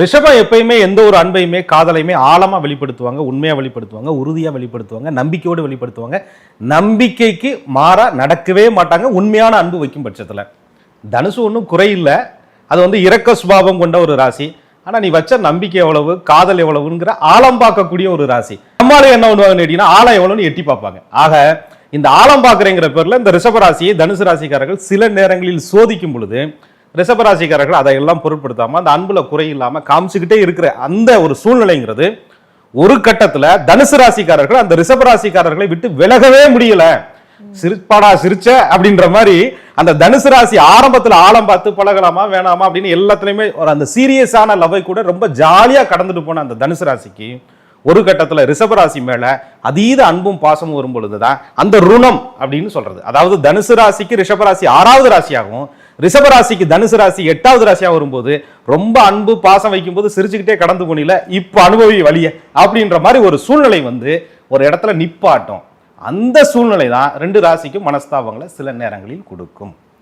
ரிஷபம் எப்பயுமே எந்த ஒரு அன்பையுமே காதலையுமே ஆழமா வெளிப்படுத்துவாங்க, உண்மையா வெளிப்படுத்துவாங்க, உறுதியா வெளிப்படுத்துவாங்க, நம்பிக்கையோடு வெளிப்படுத்துவாங்க. நம்பிக்கைக்கு மாறா நடக்கவே மாட்டாங்க உண்மையான அன்பு வைக்கும் பட்சத்துல. தனுசு ஒன்றும் குறையில்லை, அது வந்து இரக்க சுபாவம் கொண்ட ஒரு ராசி. ஆனா நீ வச்ச நம்பிக்கை எவ்வளவு, காதல் எவ்வளவுங்கிற ஆழம் பார்க்கக்கூடிய ஒரு ராசி. நம்மளால என்ன பண்ணுவாங்கன்னு கேட்டீங்கன்னா ஆழம் எவ்வளவுன்னு எட்டி பார்ப்பாங்க. ஆக இந்த ஆழம் பார்க்குறேங்கிற பேர்ல இந்த ரிஷபராசியை தனுசு ராசிக்காரர்கள் சில நேரங்களில் சோதிக்கும் பொழுது ரிஷபராசிக்காரர்கள் அதையெல்லாம் பொருட்படுத்தாம அந்த அன்புல குறை இல்லாம காமிச்சுக்கிட்டே இருக்கிற அந்த ஒரு சூழ்நிலைங்கிறது ஒரு கட்டத்துல தனுசு ராசிக்காரர்கள் அந்த ரிஷபராசிக்காரர்களை விட்டு விலகவே முடியல. சிரிப்பாடா சிரிச்ச அப்படின்ற மாதிரி அந்த தனுசு ராசி ஆரம்பத்துல ஆழம் பார்த்து பழகலாமா வேணாமா அப்படின்னு எல்லாத்துலயுமே ஒரு அந்த சீரியஸான லவ்வை கூட ரொம்ப ஜாலியா கடந்துட்டு போன அந்த தனுசு ராசிக்கு ஒரு கட்டத்துல ரிஷபராசி மேல அதீத அன்பும் பாசமும் வரும் பொழுதுதான் அந்த ருணம் அப்படின்னு சொல்றது. அதாவது தனுசு ராசிக்கு ரிஷபராசி 6வது ராசியாகவும் ரிஷபராசிக்கு தனுசு ராசி 8வது ராசியா வரும்போது ரொம்ப அன்பு பாசம் வைக்கும் போது சிரிச்சுக்கிட்டே கடந்து போனில இப்ப அனுபவி வழிய அப்படின்ற மாதிரி ஒரு சூழ்நிலை வந்து ஒரு இடத்துல நிப்பாட்டும். அந்த சூழ்நிலை தான் 2 ராசிக்கும் மனஸ்தாபங்களை சில நேரங்களில் கொடுக்கும்.